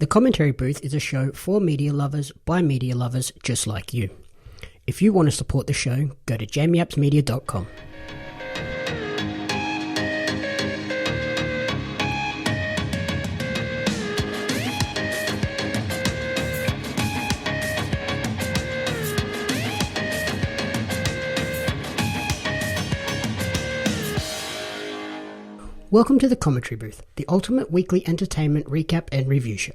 The Commentary Booth is a show for media lovers by media lovers just like you. If you want to support the show, go to jamiapsmedia.com. Welcome to the Commentary Booth, the ultimate weekly entertainment recap and review show.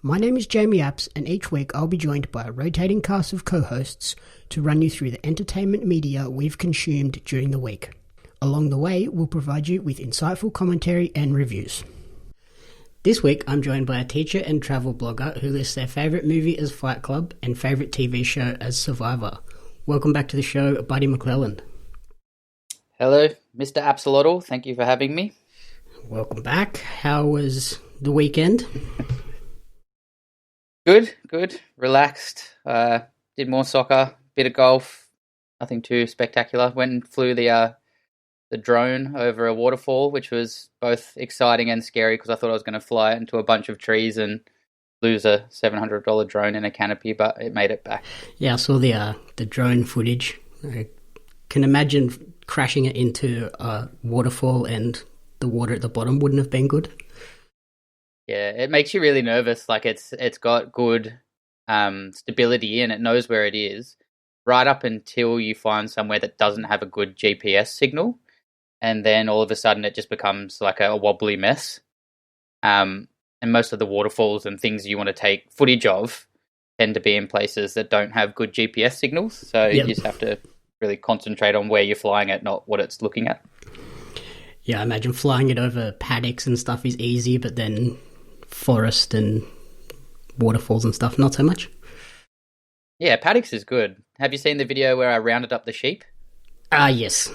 My name is Jamie Apps, and each week I'll be joined by a rotating cast of co-hosts to run you through the entertainment media we've consumed during the week. Along the way, we'll provide you with insightful commentary and reviews. This week, I'm joined by a teacher and travel blogger who lists their favourite movie as Fight Club and favourite TV show as Survivor. Welcome back to the show, Buddy McClelland. Hello, Mr. Absolotl. Thank you for having me. Welcome back. How was the weekend? Good. Relaxed. Did more soccer, bit of golf. Nothing too spectacular. Went and flew the drone over a waterfall, which was both exciting and scary because I thought I was going to fly it into a bunch of trees and lose a $700 drone in a canopy, but it made it back. Yeah, I saw the drone footage. I can imagine crashing it into a waterfall and the water at the bottom wouldn't have been good. Yeah, it makes you really nervous. Like it's got good stability and it knows where it is right up until you find somewhere that doesn't have a good GPS signal, and then all of a sudden it just becomes like a wobbly mess. And most of the waterfalls and things you want to take footage of tend to be in places that don't have good GPS signals, so You just have to really concentrate on where you're flying it, not what it's looking at. Yeah, I imagine flying it over paddocks and stuff is easy, but then forest and waterfalls and stuff, not so much. Yeah, paddocks is good. Have you seen the video where I rounded up the sheep? Yes.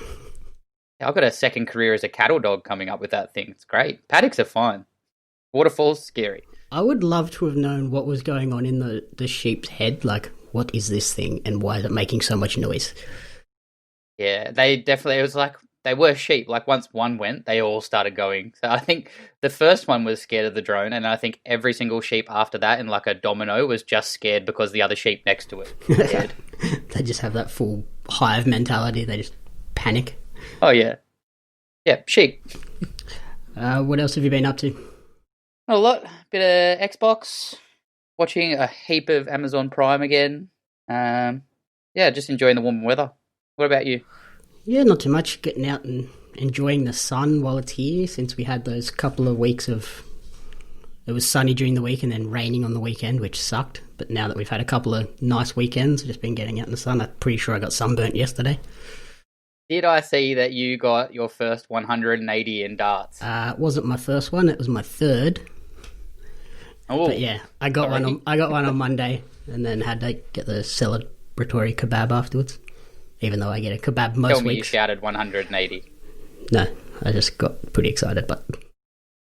I've got a second career as a cattle dog coming up with that thing. It's great. Paddocks are fine. Waterfalls, scary. I would love to have known what was going on in the sheep's head. Like, what is this thing and why is it making so much noise? Yeah, it was like, they were sheep. Like, once one went, they all started going. So I think the first one was scared of the drone, and I think every single sheep after that, in like a domino, was just scared because the other sheep next to it was scared. They just have that full hive mentality. They just panic. Oh, yeah. Yeah, sheep. What else have you been up to? Not a lot. Bit of Xbox. Watching a heap of Amazon Prime again. Just enjoying the warm weather. What about you? Yeah, not too much. Getting out and enjoying the sun while it's here, since we had those couple of weeks of... It was sunny during the week and then raining on the weekend, which sucked. But now that we've had a couple of nice weekends, I've just been getting out in the sun. I'm pretty sure I got sunburnt yesterday. Did I see that you got your first 180 in darts? It wasn't my first one. It was my third. Oh, but yeah, I got one on Monday, and then had to get the celebratory kebab afterwards. Even though I get a kebab most Tell me weeks. You shouted 180. No, I just got pretty excited, but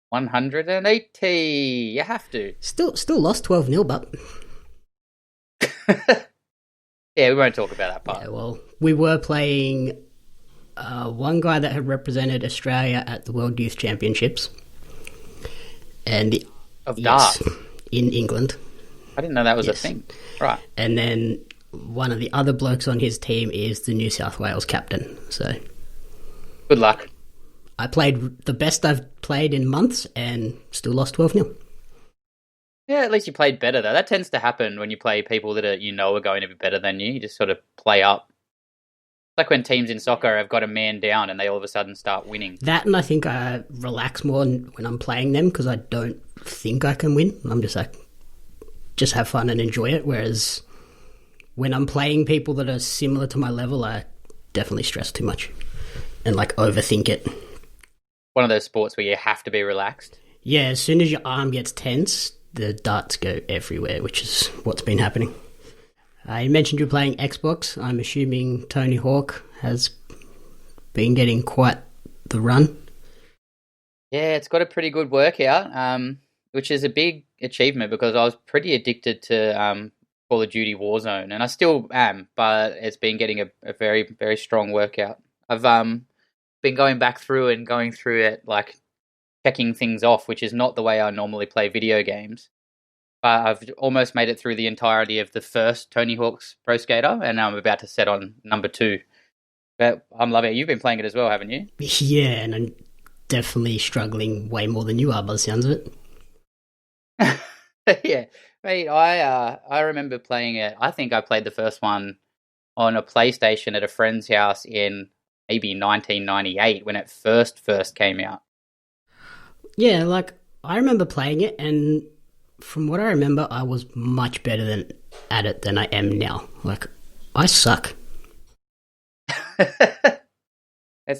180. You have to. Still lost 12-0, but yeah, we won't talk about that part. Yeah, well, we were playing one guy that had represented Australia at the World Youth Championships, and darts in England. I didn't know that was a thing. Right, and then one of the other blokes on his team is the New South Wales captain. So, good luck. I played the best I've played in months and still lost 12-0. Yeah, at least you played better though. That tends to happen when you play people that are going to be better than you. You just sort of play up. It's like when teams in soccer have got a man down and they all of a sudden start winning. That, and I think I relax more when I'm playing them because I don't think I can win. I'm just like, just have fun and enjoy it. Whereas when I'm playing people that are similar to my level, I definitely stress too much and like overthink it. One of those sports where you have to be relaxed. Yeah, as soon as your arm gets tense, the darts go everywhere, which is what's been happening. You mentioned you're playing Xbox. I'm assuming Tony Hawk has been getting quite the run. Yeah, it's got a pretty good workout, which is a big achievement because I was pretty addicted to Call of Duty Warzone, and I still am, but it's been getting a very, very strong workout. I've been going back through it, like checking things off, which is not the way I normally play video games. But I've almost made it through the entirety of the first Tony Hawk's Pro Skater, and I'm about to set on number 2. But I'm loving it. You've been playing it as well, haven't you? Yeah, and I'm definitely struggling way more than you are by the sounds of it. Yeah, mate. I remember playing it. I think I played the first one on a PlayStation at a friend's house in maybe 1998 when it first came out. Yeah, like, I remember playing it, and from what I remember, I was much better at it than I am now. Like, I suck.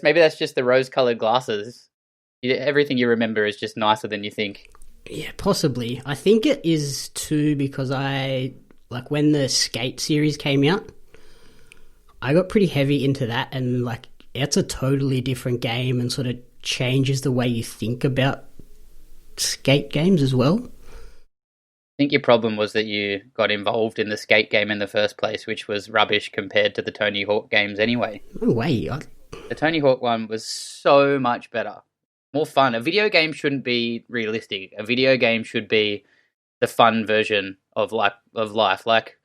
Maybe that's just the rose-colored glasses. Everything you remember is just nicer than you think. Yeah, possibly. I think it is too because when the Skate series came out, I got pretty heavy into that, and like, it's a totally different game and sort of changes the way you think about skate games as well. I think your problem was that you got involved in the skate game in the first place, which was rubbish compared to the Tony Hawk games anyway. No way. The Tony Hawk one was so much better. More fun. A video game shouldn't be realistic. A video game should be the fun version of life. Like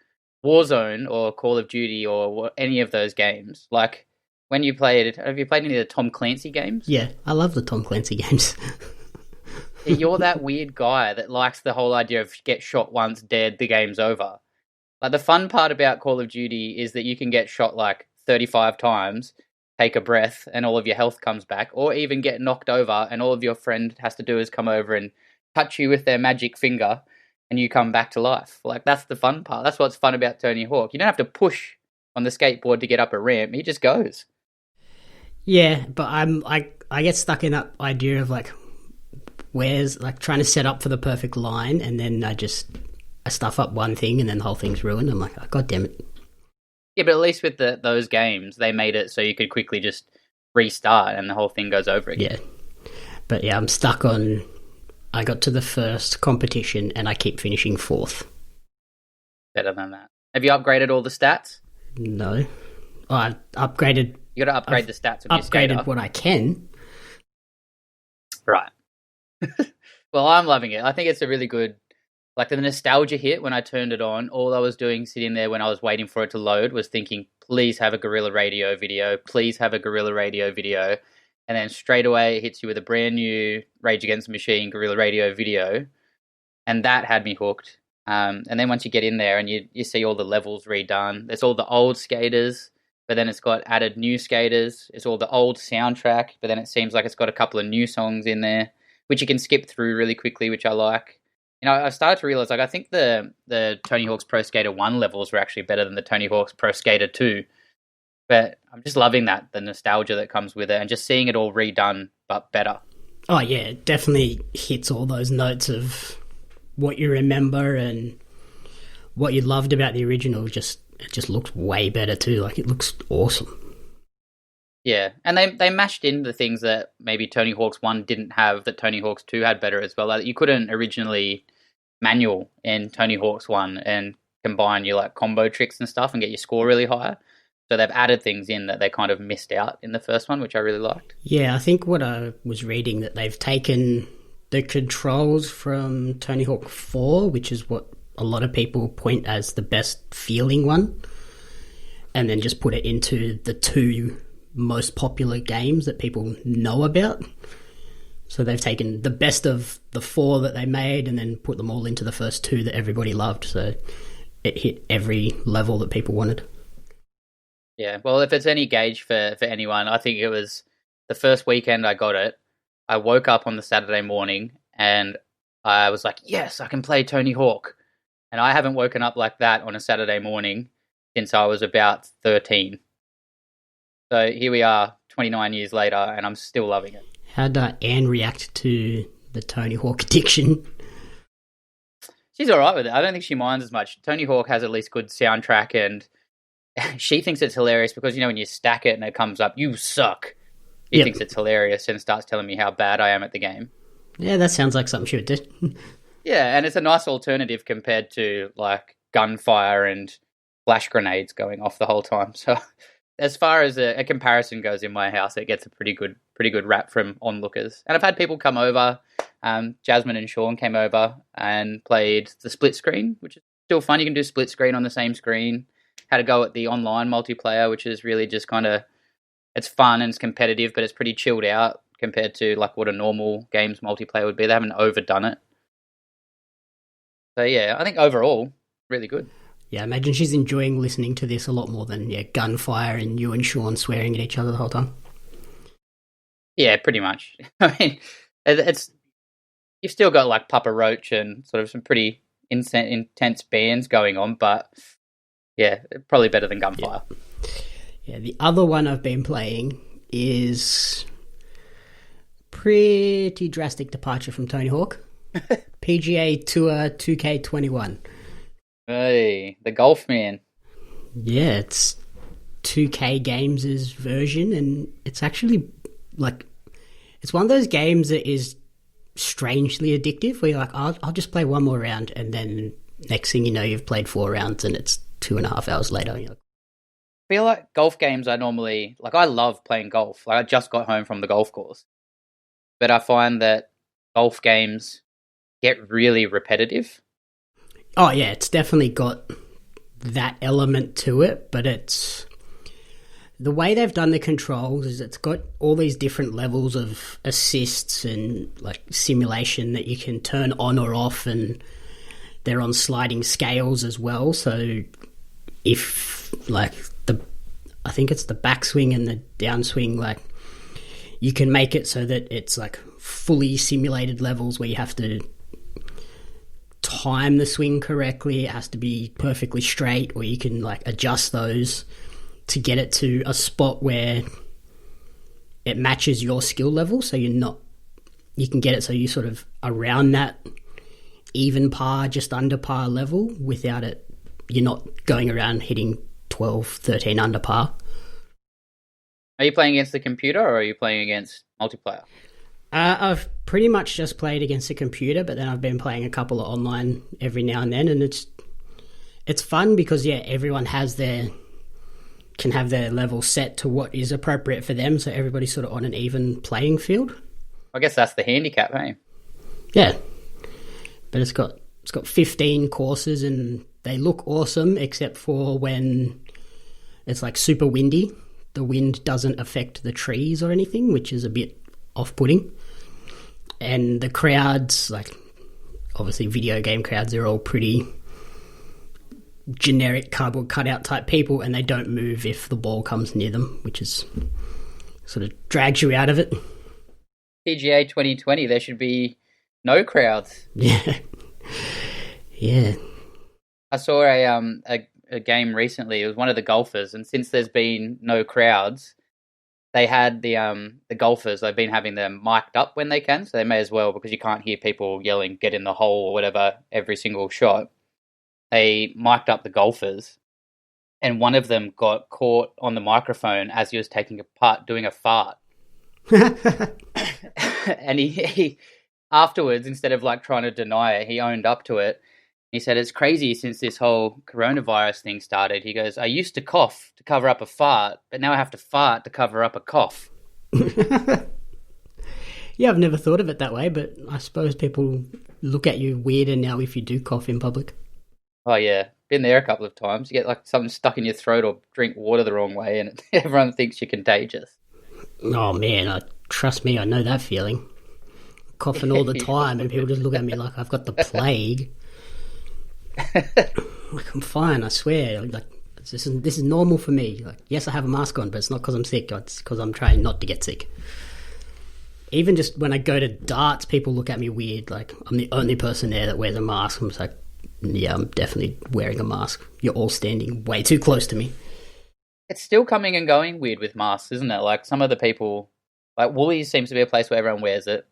Warzone or Call of Duty or any of those games. Like, when you played... Have you played any of the Tom Clancy games? Yeah, I love the Tom Clancy games. You're that weird guy that likes the whole idea of get shot once, dead, the game's over. Like, the fun part about Call of Duty is that you can get shot like 35 times, take a breath, and all of your health comes back, or even get knocked over, and all of your friend has to do is come over and touch you with their magic finger, and you come back to life. Like, that's the fun part. That's what's fun about Tony Hawk. You don't have to push on the skateboard to get up a ramp. He just goes. Yeah, but I get stuck in that idea of like, where's like trying to set up for the perfect line, and then I stuff up one thing, and then the whole thing's ruined. I'm like, oh, God damn it. Yeah, but at least with those games, they made it so you could quickly just restart and the whole thing goes over again. Yeah, but yeah, I'm stuck on. I got to the first competition and I keep finishing 4th. Better than that. Have you upgraded all the stats? No, I upgraded. You got to upgrade the stats of your skater. Upgraded what I can. Right. Well, I'm loving it. I think it's a really good, like, the nostalgia hit when I turned it on. All I was doing sitting there when I was waiting for it to load was thinking, please have a Guerrilla Radio video. Please have a Guerrilla Radio video. And then straight away it hits you with a brand new Rage Against the Machine Guerrilla Radio video. And that had me hooked. And then once you get in there and you see all the levels redone, there's all the old skaters, but then it's got added new skaters. It's all the old soundtrack, but then it seems like it's got a couple of new songs in there, which you can skip through really quickly, which I like. You know, I started to realize, like, I think the Tony Hawk's Pro Skater 1 levels were actually better than the Tony Hawk's Pro Skater 2. But I'm just loving that, the nostalgia that comes with it, and just seeing it all redone, but better. Oh, yeah, it definitely hits all those notes of what you remember and what you loved about the original. It just looks way better too. Like, it looks awesome. Yeah, and they mashed in the things that maybe Tony Hawk's 1 didn't have that Tony Hawk's 2 had better as well. Like, you couldn't originally manual in Tony Hawk's 1 and combine your like combo tricks and stuff and get your score really high. So they've added things in that they kind of missed out in the first one, which I really liked. Yeah, I think what I was reading, that they've taken the controls from Tony Hawk 4, which is what a lot of people point as the best feeling one, and then just put it into the 2 most popular games that people know about. So they've taken the best of the 4 that they made and then put them all into the first 2 that everybody loved. So it hit every level that people wanted. Yeah, well, if it's any gauge for anyone, I think it was the first weekend I got it. I woke up on the Saturday morning and I was like, yes, I can play Tony Hawk. And I haven't woken up like that on a Saturday morning since I was about 13. So here we are 29 years later and I'm still loving it. How'd Anne react to the Tony Hawk addiction? She's all right with it. I don't think she minds as much. Tony Hawk has at least good soundtrack, and she thinks it's hilarious because, you know, when you stack it and it comes up, you suck. She thinks it's hilarious and starts telling me how bad I am at the game. Yeah, that sounds like something she would do. Yeah, and it's a nice alternative compared to, like, gunfire and flash grenades going off the whole time. So as far as a comparison goes in my house, it gets a pretty good rap from onlookers. And I've had people come over Jasmine and Sean came over and played the split screen, which is still fun. You can do split screen on the same screen. Had a go at the online multiplayer, which is really just kind of, it's fun and it's competitive, but it's pretty chilled out compared to like what a normal games multiplayer would be. They haven't overdone it. So yeah, I think overall, really good. Yeah, I imagine she's enjoying listening to this a lot more than gunfire and you and Sean swearing at each other the whole time. Yeah, pretty much. I mean, it's you've still got like Papa Roach and sort of some pretty intense bands going on, but yeah, probably better than gunfire. Yeah, the other one I've been playing is pretty drastic departure from Tony Hawk. PGA Tour 2K21. Hey, the golf man. Yeah, it's 2K Games' version, and it's actually like, it's one of those games that is strangely addictive where you're like, I'll just play one more round, and then next thing you know, you've played 4 rounds and it's 2.5 hours later. And you're like, I feel like golf games are normally, like, I love playing golf. Like, I just got home from the golf course. But I find that golf games get really repetitive. Oh, yeah, it's definitely got that element to it, but it's... The way they've done the controls is it's got all these different levels of assists and, like, simulation that you can turn on or off, and they're on sliding scales as well, so if, like, I think it's the backswing and the downswing, like, you can make it so that it's, like, fully simulated levels where you have to time the swing correctly. It has to be perfectly straight, or you can like adjust those to get it to a spot where it matches your skill level, so you can get it so you sort of around that even par, just under par level without it, you're not going around hitting 12, 13 under par. Are you playing against the computer or are you playing against multiplayer? I've pretty much just played against the computer, but then I've been playing a couple of online every now and then, and it's fun because everyone can have their level set to what is appropriate for them, so everybody's sort of on an even playing field. I guess that's the handicap, hey? Yeah, but it's got 15 courses and they look awesome, except for when it's like super windy. The wind doesn't affect the trees or anything, which is a bit off-putting. And the crowds, like, obviously video game crowds, they're all pretty generic cardboard cutout type people, and they don't move if the ball comes near them, which is sort of drags you out of it. PGA 2020, there should be no crowds. Yeah. Yeah. I saw a game recently. It was one of the golfers, and since there's been no crowds, they had the golfers, they've been having them mic'd up when they can, so they may as well, because you can't hear people yelling, get in the hole or whatever, every single shot. They mic'd up the golfers, and one of them got caught on the microphone as he was taking a putt doing a fart. And he afterwards, instead of like trying to deny it, he owned up to it. He said, it's crazy since this whole coronavirus thing started. He goes, I used to cough to cover up a fart, but now I have to fart to cover up a cough. Yeah, I've never thought of it that way, but I suppose people look at you weirder now if you do cough in public. Oh, yeah. Been there a couple of times. You get like something stuck in your throat or drink water the wrong way, and everyone thinks you're contagious. Oh, man, trust me, I know that feeling. Coughing all the time, and people just look at me like I've got the plague. Like, I'm fine, I swear. Like, this is normal for me. Like, yes, I have a mask on, but it's not because I'm sick. It's because I'm trying not to get sick. Even just when I go to darts, people look at me weird. Like, I'm the only person there that wears a mask. I'm just like, yeah, I'm definitely wearing a mask. You're all standing way too close to me. It's still coming and going weird with masks, isn't it? Like, some of the people, like Woolies seems to be a place where everyone wears it.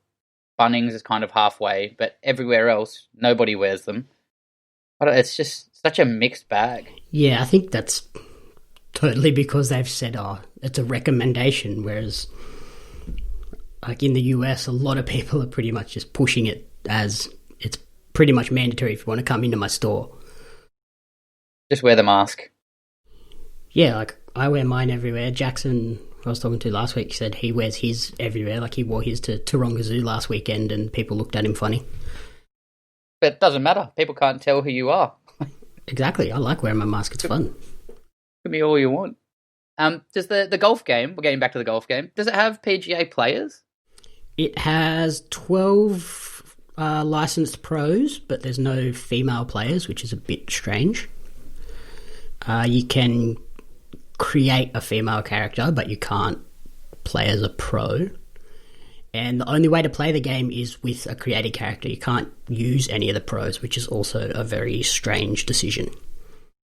Bunnings is kind of halfway, but everywhere else, nobody wears them. It's just such a mixed bag. Yeah, I think that's totally because they've said, it's a recommendation, whereas like in the US, a lot of people are pretty much just pushing it as it's pretty much mandatory if you want to come into my store. Just wear the mask. Yeah, like I wear mine everywhere. Jackson I was talking to last week, he said he wears his everywhere. Like he wore his to Taronga Zoo last weekend and people looked at him funny. But it doesn't matter. People can't tell who you are. Exactly. I like wearing my mask. It's fun. Give me all you want. Does the golf game, we're getting back to the golf game, does it have PGA players? It has 12 licensed pros, but there's no female players, which is a bit strange. You can create a female character, but you can't play as a pro. And the only way to play the game is with a created character. You can't use any of the pros, which is also a very strange decision.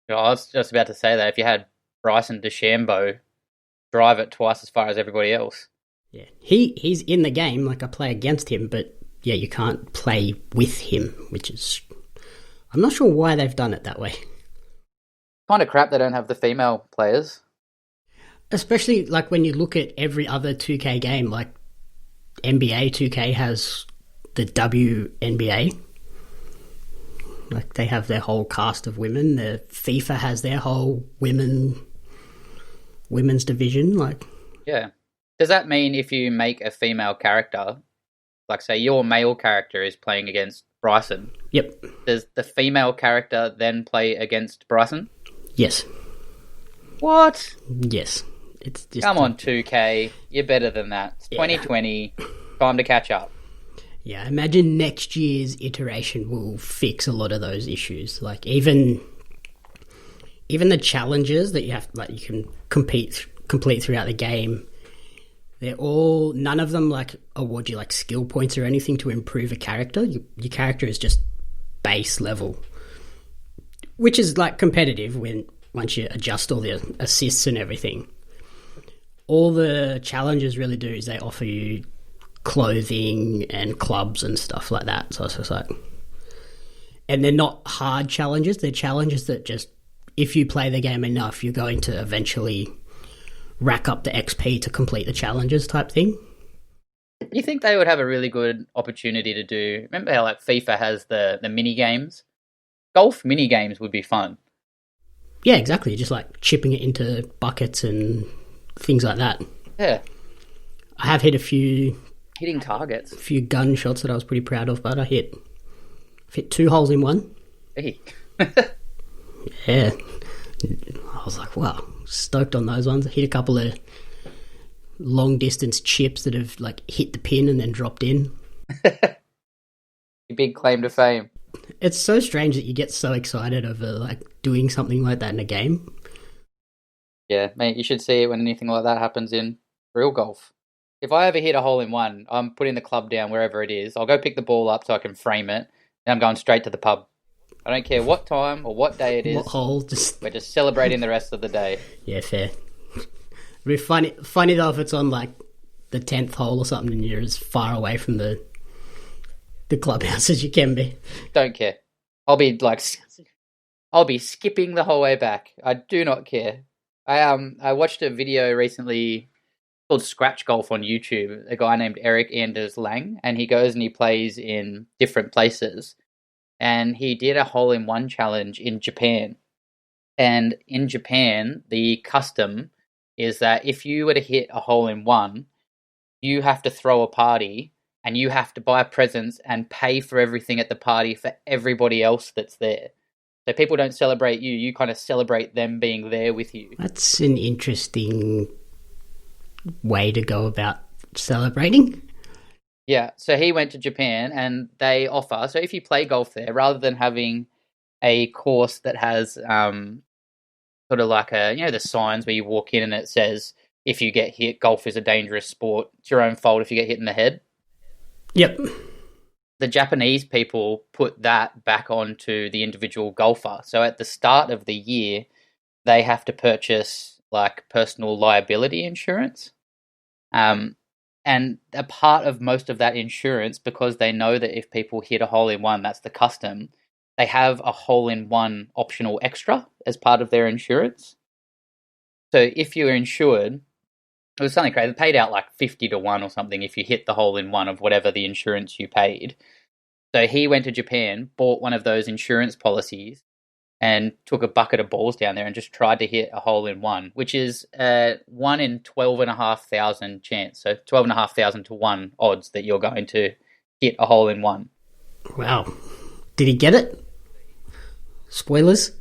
I was just about to say that if you had Bryson DeChambeau drive it twice as far as everybody else. Yeah, he's in the game, like I play against him, but yeah, you can't play with him, which is... I'm not sure why they've done it that way. Kind of crap they don't have the female players. Especially like when you look at every other 2K game, like NBA 2K has the WNBA. Like they have their whole cast of women. The FIFA has their whole women's division. Like, yeah. Does that mean if you make a female character, like say your male character is playing against Bryson? Yep. Does the female character then play against Bryson? Yes. What? Yes. It's just Come on, 2K. You're better than that. It's 2020. Time to catch up. Yeah, I imagine next year's iteration will fix a lot of those issues. Like even the challenges that you have, like you can complete throughout the game, they're all, none of them like award you like skill points or anything to improve a character. Your character is just base level, which is like competitive once you adjust all the assists and everything. All the challenges really do is they offer you clothing and clubs and stuff like that. So it's just like, and they're not hard challenges. They're challenges that just, if you play the game enough, you're going to eventually rack up the XP to complete the challenges type thing. You think they would have a really good opportunity to do, remember how like FIFA has the mini games? Golf mini games would be fun. Yeah, exactly. Just like chipping it into buckets and things like that. Yeah. I have hit a few... Hitting targets. A few gun shots that I was pretty proud of, but I hit 2 holes in one. Hey. Yeah. I was like, wow, stoked on those ones. I hit a couple of long distance chips that have like hit the pin and then dropped in. Your big claim to fame. It's so strange that you get so excited over like doing something like that in a game. Yeah, mate, you should see it when anything like that happens in real golf. If I ever hit a hole in one, I'm putting the club down wherever it is. I'll go pick the ball up so I can frame it, and I'm going straight to the pub. I don't care what time or what day it is. What hole? We're just celebrating the rest of the day. Yeah, fair. It'd be funny though if it's on like the 10th hole or something and you're as far away from the clubhouse as you can be. Don't care. I'll be skipping the whole way back. I do not care. I watched a video recently called Scratch Golf on YouTube. A guy named Eric Anders Lang, and he goes and he plays in different places. And he did a hole-in-one challenge in Japan. And in Japan, the custom is that if you were to hit a hole-in-one, you have to throw a party and you have to buy presents and pay for everything at the party for everybody else that's there. So people don't celebrate you, you kind of celebrate them being there with you. That's an interesting way to go about celebrating. Yeah, so he went to Japan and they offer, so if you play golf there, rather than having a course that has sort of like the signs where you walk in and it says, if you get hit, golf is a dangerous sport, it's your own fault if you get hit in the head. Yep. The Japanese people put that back onto the individual golfer. So at the start of the year, they have to purchase like personal liability insurance. And a part of most of that insurance, because they know that if people hit a hole-in-one, that's the custom, they have a hole-in-one optional extra as part of their insurance. So if you're insured, it was something crazy. They paid out like 50 to 1 or something if you hit the hole-in-one of whatever the insurance you paid. So he went to Japan, bought one of those insurance policies, and took a bucket of balls down there and just tried to hit a hole in one, which is 1 in 12,500 chance. So 12,500 to 1 odds that you're going to hit a hole in one. Wow. Did he get it? Spoilers?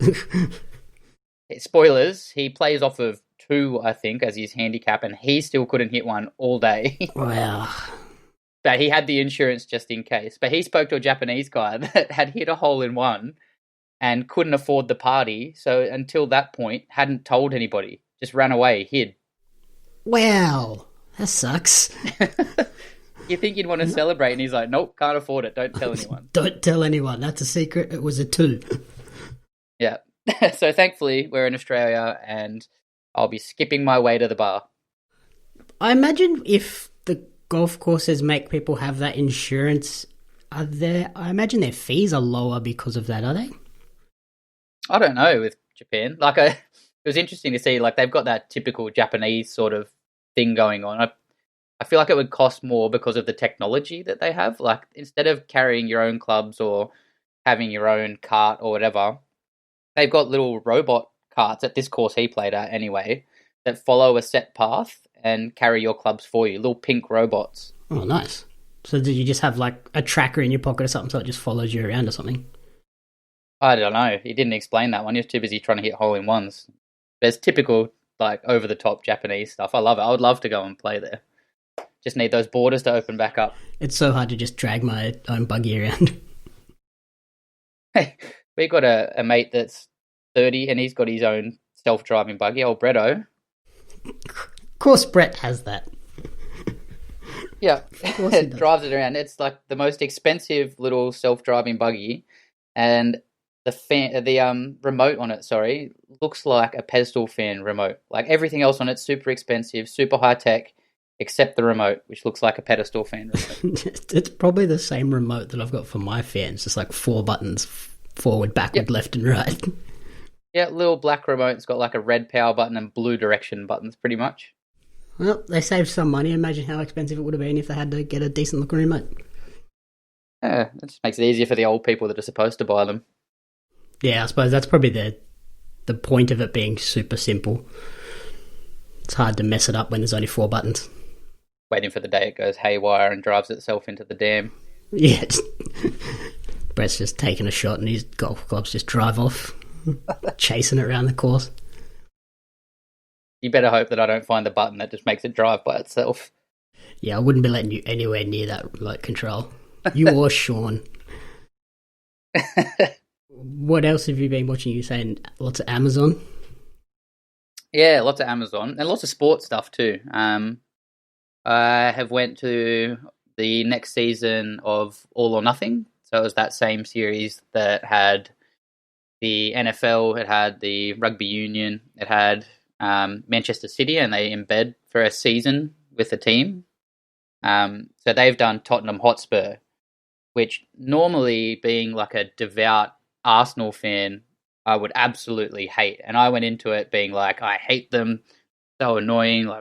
Spoilers, he plays off of 2, I think, as his handicap, and he still couldn't hit one all day. Wow. But he had the insurance just in case. But he spoke to a Japanese guy that had hit a hole in one and couldn't afford the party. So until that point, hadn't told anybody. Just ran away, hid. Wow. That sucks. You think you'd want to celebrate, and he's like, nope, can't afford it. Don't tell anyone. Don't tell anyone. That's a secret. It was a 2. Yeah. So thankfully, we're in Australia, and I'll be skipping my way to the bar. I imagine if the golf courses make people have that insurance, I imagine their fees are lower because of that, are they? I don't know with Japan. It was interesting to see, they've got that typical Japanese sort of thing going on. I feel like it would cost more because of the technology that they have. Like, instead of carrying your own clubs or having your own cart or whatever, they've got little robot carts at this course he played at anyway that follow a set path and carry your clubs for you, little pink robots. Oh, nice. So did you just have a tracker in your pocket or something so it just follows you around or something? I don't know. He didn't explain that one. He was too busy trying to hit hole-in-ones. There's typical, over-the-top Japanese stuff. I love it. I would love to go and play there. Just need those borders to open back up. It's so hard to just drag my own buggy around. Hey, we got a mate that's 30 and he's got his own self-driving buggy, old Bretto. Of course Brett has that. Yeah, it drives it around. It's the most expensive little self-driving buggy, and the remote on it, looks like a pedestal fan remote. Everything else on it's super expensive, super high-tech, except the remote, which looks like a pedestal fan remote. It's probably the same remote that I've got for my fans, just 4 buttons, forward, backward, left and right. Yeah, little black remote. It's got a red power button and blue direction buttons, pretty much. Well, they saved some money. Imagine how expensive it would have been if they had to get a decent looking remote. Yeah, it just makes it easier for the old people that are supposed to buy them. Yeah, I suppose that's probably the point of it being super simple. It's hard to mess it up when there's only 4 buttons. Waiting for the day it goes haywire and drives itself into the dam. Yeah, Brett's just taking a shot and his golf clubs just drive off, chasing it around the course. You better hope that I don't find the button that just makes it drive by itself. Yeah, I wouldn't be letting you anywhere near that remote control. You or Sean. What else have you been watching? You saying lots of Amazon? Yeah, lots of Amazon and lots of sports stuff too. I have went to the next season of All or Nothing. So it was that same series that had the NFL, it had the rugby union, it had Manchester City, and they embed for a season with the team. So they've done Tottenham Hotspur, which normally, being a devout Arsenal fan, I would absolutely hate. And I went into it being I hate them, so annoying,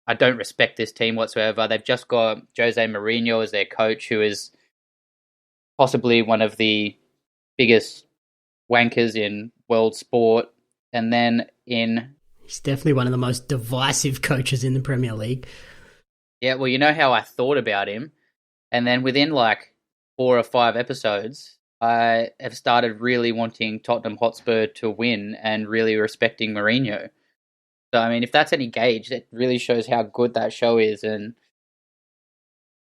I don't respect this team whatsoever. They've just got Jose Mourinho as their coach, who is possibly one of the biggest wankers in world sport. And then he's definitely one of the most divisive coaches in the Premier League. Yeah, well, you know how I thought about him. And then within 4 or 5 episodes, I have started really wanting Tottenham Hotspur to win and really respecting Mourinho. So, I mean, if that's any gauge, that really shows how good that show is and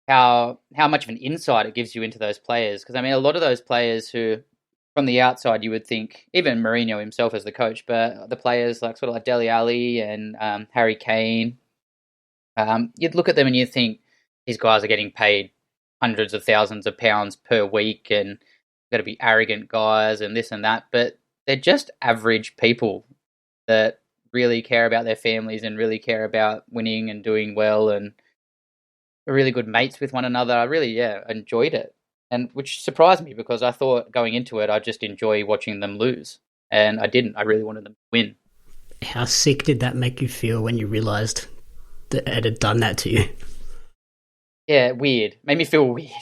how much of an insight it gives you into those players. Because, I mean, a lot of those players who, from the outside, you would think, even Mourinho himself as the coach, but the players sort of Dele Alli and Harry Kane, you'd look at them and you think these guys are getting paid hundreds of thousands of pounds per week and got to be arrogant guys and this and that, but they're just average people that really care about their families and really care about winning and doing well and are really good mates with one another. I really, enjoyed it, and which surprised me because I thought going into it I'd just enjoy watching them lose, and I didn't. I really wanted them to win. How sick did that make you feel when you realised that it had done that to you? Yeah, weird. Made me feel weird.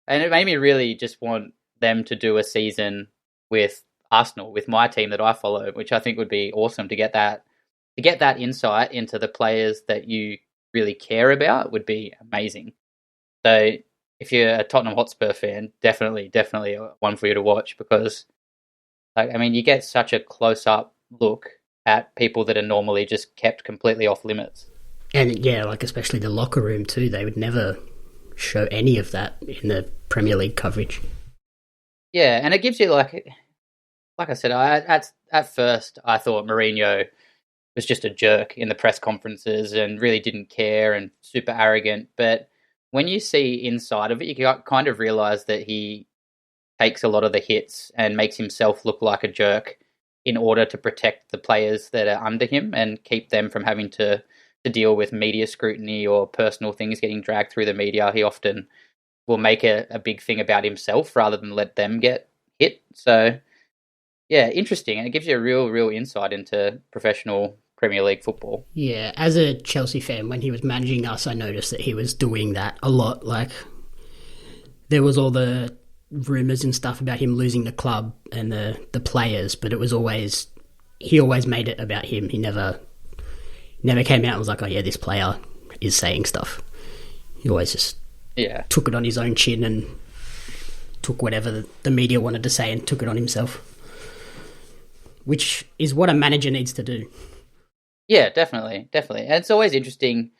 And it made me really just want them to do a season with Arsenal with my team that I follow, which I think would be awesome to get that insight into the players that you really care about would be amazing. So if you're a Tottenham Hotspur fan, definitely one for you to watch because, you get such a close-up look at people that are normally just kept completely off limits. And yeah, especially the locker room too. They would never show any of that in the Premier League coverage. Yeah, and it gives you like I said, at first I thought Mourinho was just a jerk in the press conferences and really didn't care and super arrogant. But when you see inside of it, you kind of realise that he takes a lot of the hits and makes himself look like a jerk in order to protect the players that are under him and keep them from having to deal with media scrutiny or personal things getting dragged through the media. He often will make a big thing about himself rather than let them get hit. So, yeah, interesting. And it gives you a real insight into professional Premier League football. Yeah, as a Chelsea fan, when he was managing us, I noticed that he was doing that a lot. There was all the rumours and stuff about him losing the club and the players, but it was always, he always made it about him. He never came out and was like, oh yeah, this player is saying stuff. He always just took it on his own chin and took whatever the media wanted to say and took it on himself, which is what a manager needs to do. Yeah, definitely. And it's always interesting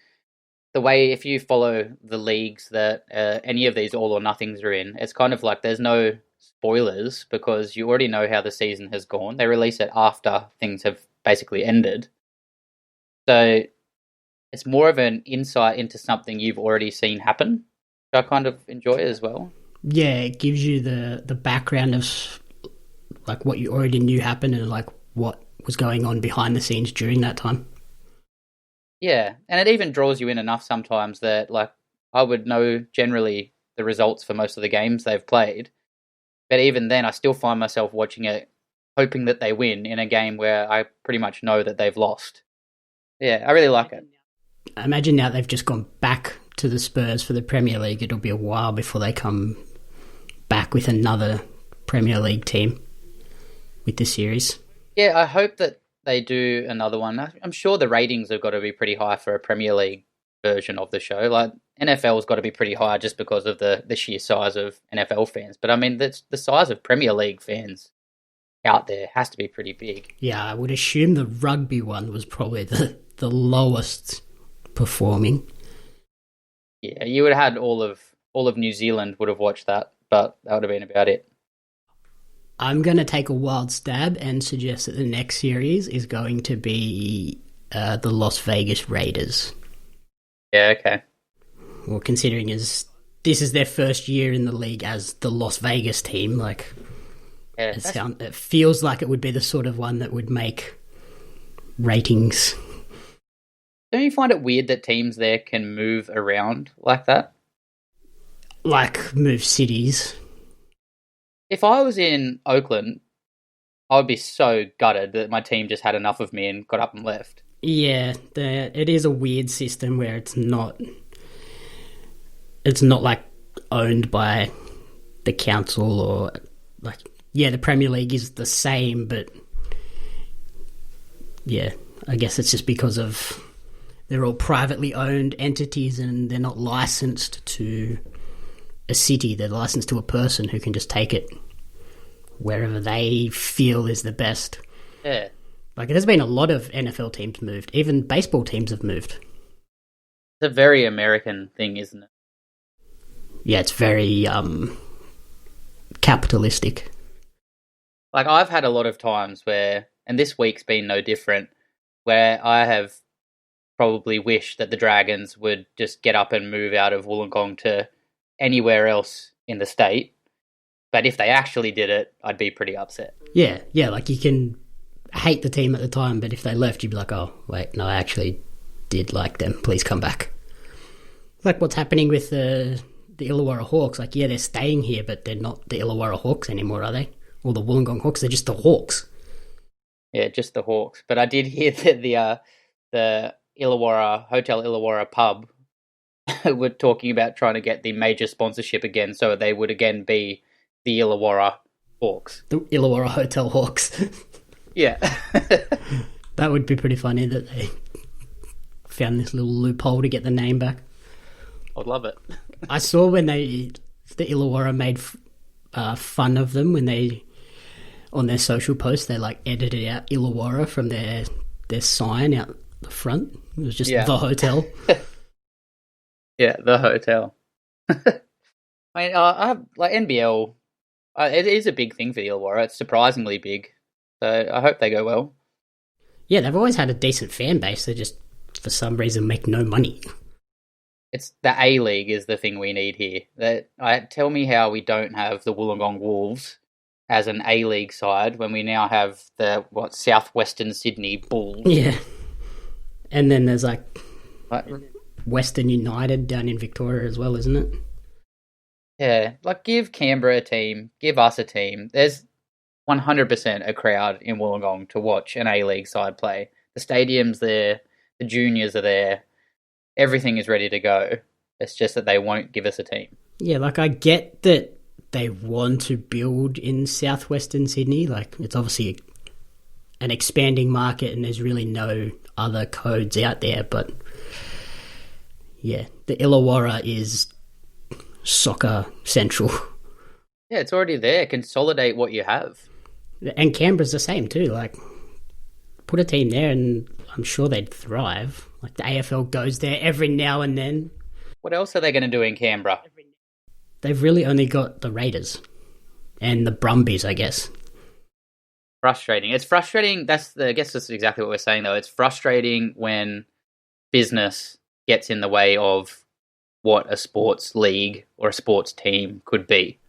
the way, if you follow the leagues that any of these all or nothings are in, it's kind of like there's no spoilers because you already know how the season has gone. They release it after things have basically ended. So it's more of an insight into something you've already seen happen, which I kind of enjoy as well. Yeah, it gives you the background of what you already knew happened and what was going on behind the scenes during that time. Yeah, and it even draws you in enough sometimes that I would know generally the results for most of the games they've played, but even then I still find myself watching it hoping that they win in a game where I pretty much know that they've lost. Yeah, I really like it. I imagine now they've just gone back to the Spurs for the Premier League. It'll be a while before they come back with another Premier League team with this series. Yeah, I hope that they do another one. I'm sure the ratings have got to be pretty high for a Premier League version of the show. NFL's got to be pretty high just because of the sheer size of NFL fans. But the size of Premier League fans out there has to be pretty big. Yeah, I would assume the rugby one was probably the lowest performing. Yeah, you would have had all of New Zealand would have watched that, but that would have been about it. I'm going to take a wild stab and suggest that the next series is going to be the Las Vegas Raiders. Yeah, okay. Well, considering this is their first year in the league as the Las Vegas team, it feels like it would be the sort of one that would make ratings. Don't you find it weird that teams there can move around like that? Move cities. If I was in Oakland, I would be so gutted that my team just had enough of me and got up and left. Yeah, it is a weird system where it's not owned by the council or the Premier League is the same, but yeah, I guess it's just because of they're all privately owned entities and they're not licensed to a city. They're licensed to a person who can just take it wherever they feel is the best. Yeah. There's been a lot of NFL teams moved. Even baseball teams have moved. It's a very American thing, isn't it? Yeah, it's very capitalistic. I've had a lot of times where, and this week's been no different, where I have probably wished that the Dragons would just get up and move out of Wollongong to anywhere else in the state. But if they actually did it, I'd be pretty upset. Yeah, you can hate the team at the time, but if they left, you'd be like, oh, wait, no, I actually did like them. Please come back. What's happening with the Illawarra Hawks. They're staying here, but they're not the Illawarra Hawks anymore, are they? Or the Wollongong Hawks, they're just the Hawks. Yeah, just the Hawks. But I did hear that the Illawarra, Hotel Illawarra pub were talking about trying to get the major sponsorship again, so they would again be the Illawarra Hawks. The Illawarra Hotel Hawks. Yeah. That would be pretty funny that they found this little loophole to get the name back. I'd love it. I saw when the Illawarra made fun of them when they, on their social post, they like edited out Illawarra from their sign out the front. It was just the hotel. Yeah, the hotel. I mean, I have, like, NBL, it is a big thing for the Illawarra. It's surprisingly big. So I hope they go well. Yeah, they've always had a decent fan base. They just, for some reason, make no money. It's the A-League is the thing we need here. Tell me how we don't have the Wollongong Wolves as an A-League side when we now have the, Southwestern Sydney Bulls. Yeah. And then there's like Western United down in Victoria as well, isn't it? Yeah, like give Canberra a team, give us a team. There's 100% a crowd in Wollongong to watch an A-League side play. The stadium's there, the juniors are there, everything is ready to go. It's just that they won't give us a team. Yeah, like I get that they want to build in southwestern Sydney. Like it's obviously an expanding market and there's really no other codes out there. But yeah, the Illawarra is soccer central. Yeah, it's already there. Consolidate what you have. And Canberra's the same too. Like, put a team there and I'm sure they'd thrive. Like, the AFL goes there every now and then. What else are they going to do in Canberra? They've really only got the Raiders and the Brumbies, I guess. Frustrating. It's frustrating. I guess that's exactly what we're saying, though. It's frustrating when business gets in the way of what a sports league or a sports team could be.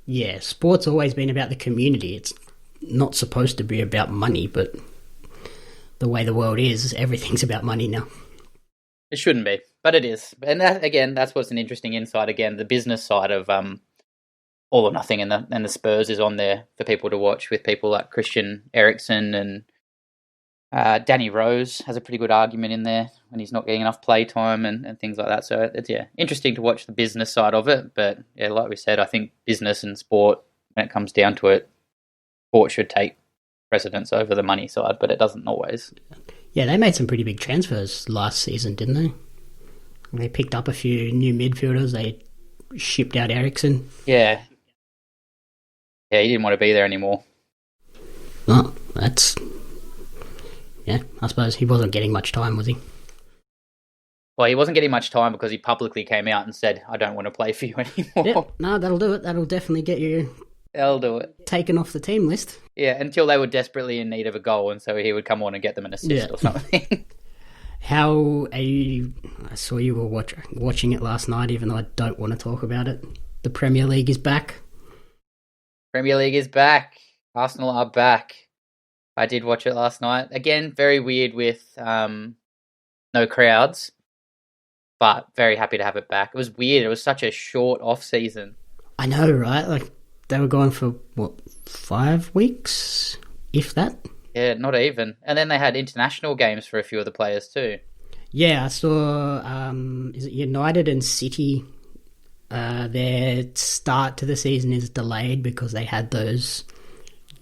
Yeah, sport's always been about the community. It's not supposed to be about money, but the way the world is, everything's about money now. It shouldn't be, but it is. And that, again, that's what's an interesting insight. Again, the business side of All or Nothing and the Spurs is on there for people to watch, with people like Christian Eriksen and Danny Rose has a pretty good argument in there when he's not getting enough play time and things like that. So it's interesting to watch the business side of it. But yeah, like we said, I think business and sport, when it comes down to it, sport should take precedence over the money side, but it doesn't always. Yeah, they made some pretty big transfers last season, didn't they? They picked up a few new midfielders. They shipped out Eriksen. Yeah. Yeah, he didn't want to be there anymore. Oh, that's... Yeah, I suppose he wasn't getting much time, was he? Well, he wasn't getting much time because he publicly came out and said, I don't want to play for you anymore. Yep. No, that'll do it. That'll definitely get you... They'll do it. Taken off the team list. Yeah, until they were desperately in need of a goal, and so he would come on and get them an assist or something. How are you... I saw you were watching it last night, even though I don't want to talk about it. The Premier League is back. Premier League is back. Arsenal are back. I did watch it last night. Again, very weird with no crowds, but very happy to have it back. It was weird. It was such a short off-season. I know, right? Like, they were gone for, 5 weeks? If that? Yeah, not even. And then they had international games for a few of the players too. Yeah, I saw, is it United and City? Their start to the season is delayed because they had those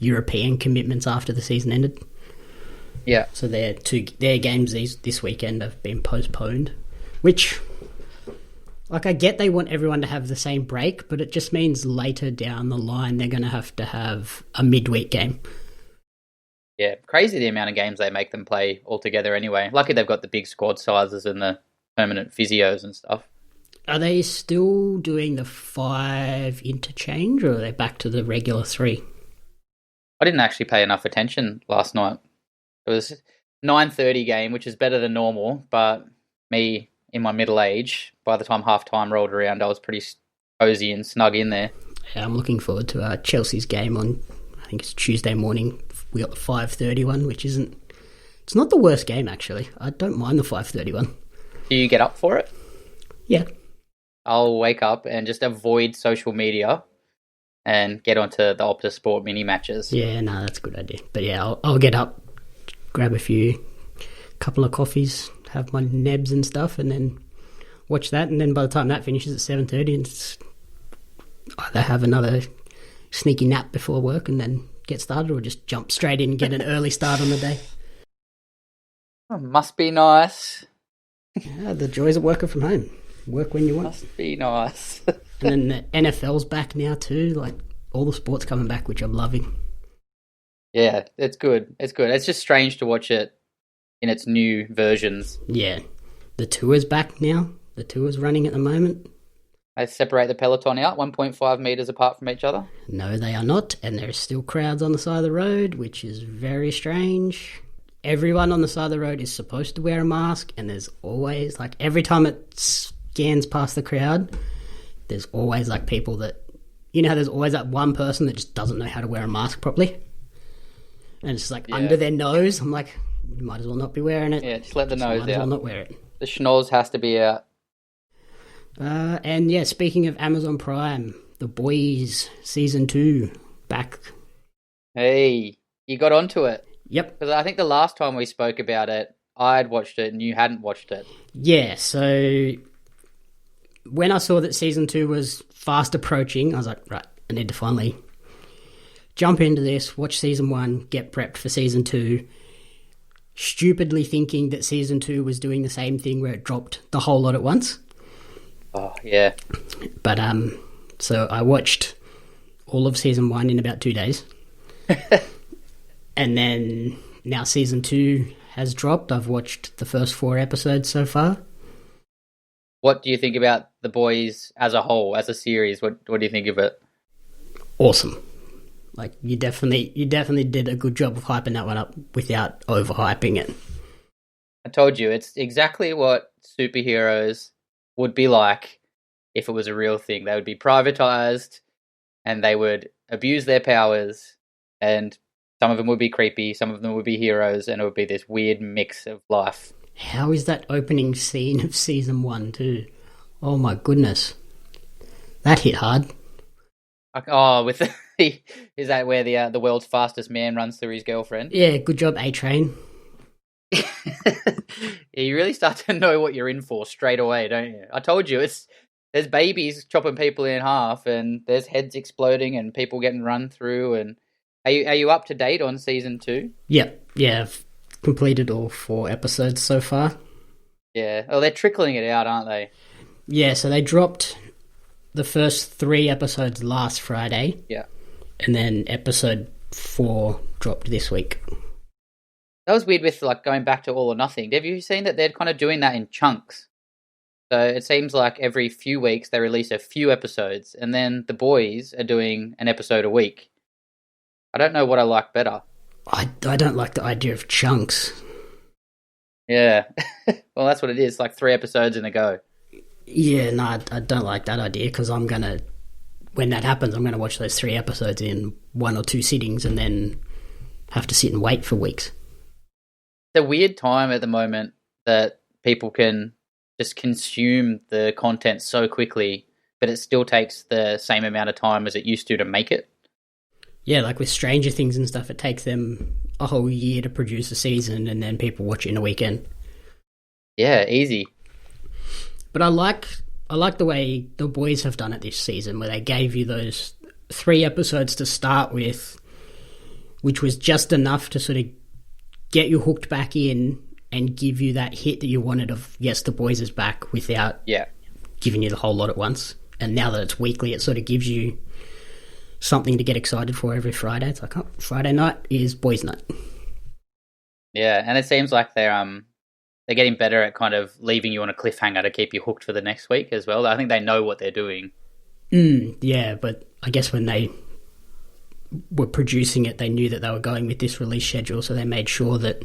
European commitments after the season ended. Yeah. So their games this weekend have been postponed, which... Like, I get they want everyone to have the same break, but it just means later down the line they're going to have a midweek game. Yeah, crazy the amount of games they make them play altogether anyway. Lucky they've got the big squad sizes and the permanent physios and stuff. Are they still doing the 5 interchange, or are they back to the regular 3? I didn't actually pay enough attention last night. It was 9:30 game, which is better than normal, but me... in my middle age, by the time half-time rolled around, I was pretty cozy and snug in there. Yeah, I'm looking forward to Chelsea's game on, I think it's Tuesday morning. We got the 5:30 one, which isn't... It's not the worst game, actually. I don't mind the 5:30 one. Do you get up for it? Yeah. I'll wake up and just avoid social media and get onto the Optus Sport mini matches. Yeah, no, that's a good idea. But yeah, I'll get up, grab a couple of coffees, have my nebs and stuff, and then watch that. And then by the time that finishes at 7:30, it's either have another sneaky nap before work and then get started, or just jump straight in and get an early start on the day? Oh, must be nice. Yeah, the joys of working from home. Work when you want. Must be nice. And then the NFL's back now too. Like, all the sports coming back, which I'm loving. Yeah, it's good. It's good. It's just strange to watch it in its new versions. Yeah. The tour's back now. The tour's running at the moment. They separate the peloton out 1.5 metres apart from each other. No, they are not. And there are still crowds on the side of the road, which is very strange. Everyone on the side of the road is supposed to wear a mask, and there's always, like, every time it scans past the crowd, there's always, like, people that, you know how there's always that one person that just doesn't know how to wear a mask properly? And it's just, like, under their nose. I'm like, you might as well not be wearing it. Yeah, just let the nose out. Might as well not wear it. The schnoz has to be out. And yeah, speaking of Amazon Prime, The Boys Season 2 back. Hey, you got onto it. Yep. Because I think the last time we spoke about it, I'd watched it and you hadn't watched it. Yeah, so when I saw that Season 2 was fast approaching, I was like, right, I need to finally jump into this, watch Season 1, get prepped for Season 2, stupidly thinking that Season 2 was doing the same thing where it dropped the whole lot at once. Oh, yeah. But, so I watched all of Season 1 in about 2 days. And then now Season 2 has dropped. I've watched the first 4 episodes so far. What do you think about The Boys as a whole, as a series? What do you think of it? Awesome. Like, you definitely did a good job of hyping that one up without overhyping it. I told you, it's exactly what superheroes would be like if it was a real thing. They would be privatized and they would abuse their powers, and some of them would be creepy, some of them would be heroes, and it would be this weird mix of life. How is that opening scene of Season 1 too? Oh my goodness. That hit hard. Oh, with is that where the world's fastest man runs through his girlfriend? Yeah, good job, A-Train. Yeah, you really start to know what you're in for straight away, don't you? I told you, there's babies chopping people in half, and there's heads exploding, and people getting run through. And are you up to date on Season 2? Yep, yeah, I've completed all 4 episodes so far. Yeah, oh, they're trickling it out, aren't they? Yeah, so they dropped the first 3 episodes last Friday. Yeah. And then episode 4 dropped this week. That was weird with, like, going back to All or Nothing. Have you seen that they're kind of doing that in chunks? So it seems like every few weeks they release a few episodes, and then The Boys are doing an episode a week. I don't know what I like better. I don't like the idea of chunks. Yeah. Well, that's what it is, like 3 episodes in a go. Yeah, no, I don't like that idea, because when that happens, I'm going to watch those 3 episodes in 1 or 2 sittings and then have to sit and wait for weeks. It's a weird time at the moment that people can just consume the content so quickly, but it still takes the same amount of time as it used to make it. Yeah, like with Stranger Things and stuff, it takes them a whole year to produce a season, and then people watch it in a weekend. Yeah, easy. But I like the way The Boys have done it this season, where they gave you those 3 episodes to start with, which was just enough to sort of get you hooked back in and give you that hit that you wanted of, yes, The Boys is back, without giving you the whole lot at once. And now that it's weekly, it sort of gives you something to get excited for every Friday. It's like, oh, Friday night is Boys night. Yeah, and it seems like they're getting better at kind of leaving you on a cliffhanger to keep you hooked for the next week as well. I think they know what they're doing. Yeah, but I guess when they were producing it, they knew that they were going with this release schedule, so they made sure that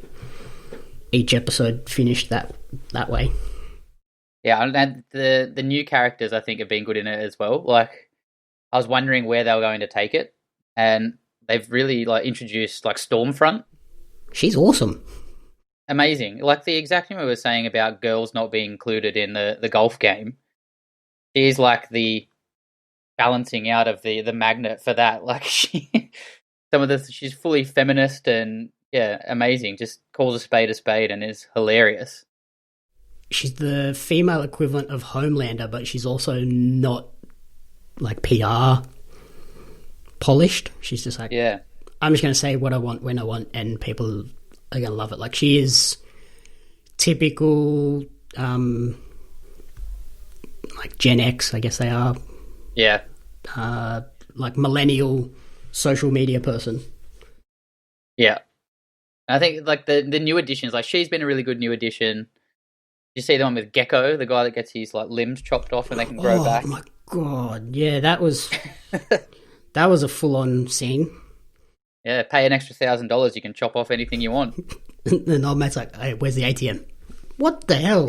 each episode finished that way. Yeah, and the new characters, I think, have been good in it as well. Like, I was wondering where they were going to take it, and they've really introduced Stormfront. She's awesome. Amazing. Like the exact thing we were saying about girls not being included in the golf game. She's like the balancing out of the magnet for that. Like she's fully feminist and amazing. Just calls a spade and is hilarious. She's the female equivalent of Homelander, but she's also not like PR. polished. She's just like, Yeah. I'm just going to say what I want when I want, and people are going to love it. Like, she is typical, like Gen X, I guess they are. Yeah. Like millennial social media person. Yeah. I think like the new additions, like she's been a really good new addition. You see the one with Gecko, the guy that gets his like limbs chopped off and they can grow back. Oh my god! Yeah, that was a full on scene. Yeah, pay an extra $1,000, you can chop off anything you want. And old mate's like, "Hey, where's the ATM?" What the hell?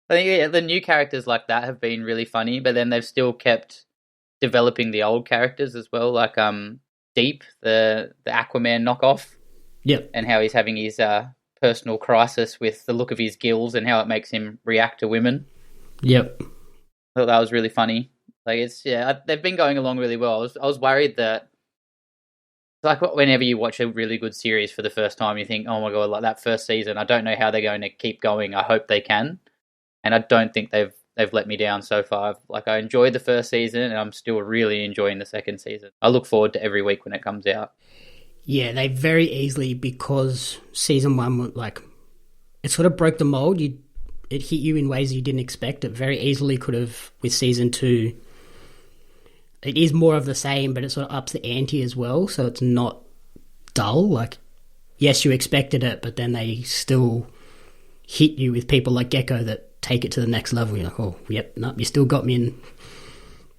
I think the new characters like that have been really funny, but then they've still kept developing the old characters as well, like Deep, the Aquaman knockoff. Yep. And how he's having his personal crisis with the look of his gills and how it makes him react to women. Yep. I thought that was really funny. Like they've been going along really well. I was worried that, like, whenever you watch a really good series for the first time, you think, oh my god, like that first season, I don't know how they're going to keep going. I hope they can. And I don't think they've let me down so far. Like, I enjoyed the first season, and I'm still really enjoying the second season. I look forward to every week when it comes out. Yeah, they very easily, because season 1, like, it sort of broke the mold. It hit you in ways you didn't expect. It very easily could have, with season 2, it is more of the same, but it sort of ups the ante as well, so it's not dull. Like, yes, you expected it, but then they still hit you with people like Gecko that take it to the next level. You're like, oh, yep, no, you still got me in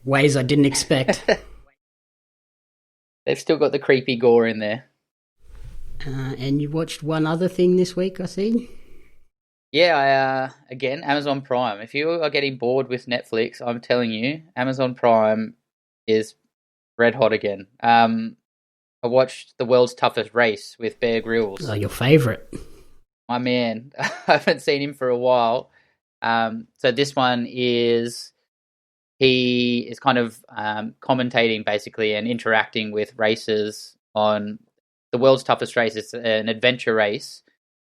ways I didn't expect. They've still got the creepy gore in there. And you watched one other thing this week, I see? Yeah, again, Amazon Prime. If you are getting bored with Netflix, I'm telling you, Amazon Prime is red hot again. I watched The World's Toughest Race with Bear Grylls. Oh, your favourite. My man. I haven't seen him for a while. So this one is, he is kind of commentating basically and interacting with racers on The World's Toughest Race. It's an adventure race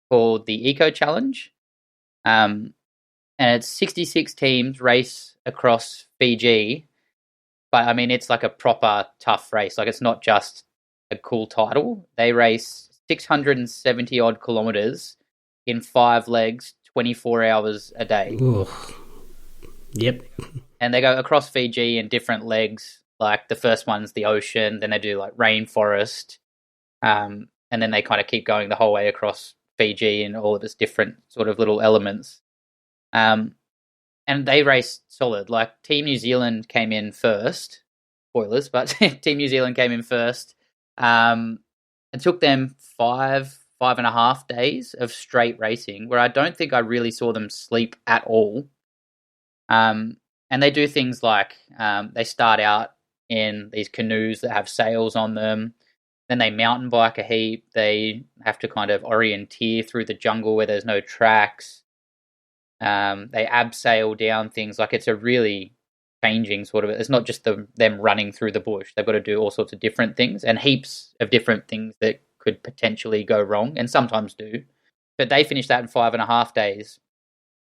called the Eco Challenge. And it's 66 teams race across Fiji. But I mean, it's like a proper tough race. Like, it's not just a cool title. They race 670 odd kilometers in 5 legs, 24 hours a day. Ooh. Yep. And they go across Fiji in different legs. Like, the first one's the ocean, then they do like rainforest, and then they kind of keep going the whole way across Fiji and all of its different sort of little elements. And they race solid. Like, Team New Zealand came in first. Spoilers, but Team New Zealand came in first. It took them 5.5 days of straight racing, where I don't think I really saw them sleep at all. And they do things like they start out in these canoes that have sails on them. Then they mountain bike a heap. They have to kind of orienteer through the jungle where there's no tracks. They abseil down things. Like, it's a really changing sort of, it's not just them running through the bush. They've got to do all sorts of different things and heaps of different things that could potentially go wrong, and sometimes do. But they finished that in 5.5 days.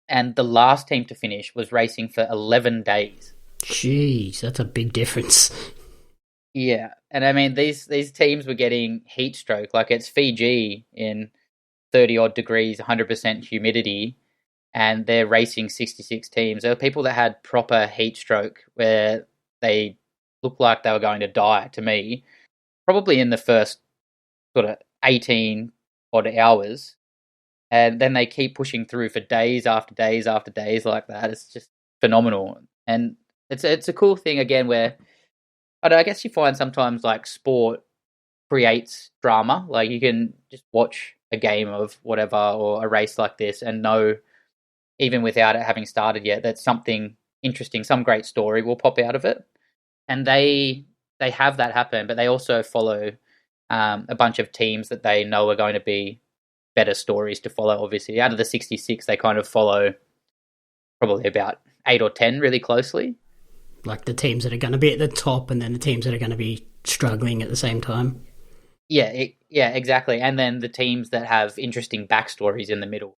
And the last team to finish was racing for 11 days. Jeez, that's a big difference. Yeah. And I mean, these teams were getting heat stroke. Like, it's Fiji in 30 odd degrees, 100% humidity, and they're racing 66 teams. There were people that had proper heat stroke where they looked like they were going to die, to me, probably in the first sort of 18 odd hours. And then they keep pushing through for days after days after days like that. It's just phenomenal. And it's a cool thing, again, where I guess you find sometimes, like, sport creates drama. Like, you can just watch a game of whatever or a race like this and know, even without it having started yet, that something interesting, some great story will pop out of it. And they have that happen, but they also follow a bunch of teams that they know are going to be better stories to follow, obviously. Out of the 66, they kind of follow probably about 8 or 10 really closely. Like the teams that are going to be at the top and then the teams that are going to be struggling at the same time. Yeah, exactly. And then the teams that have interesting backstories in the middle.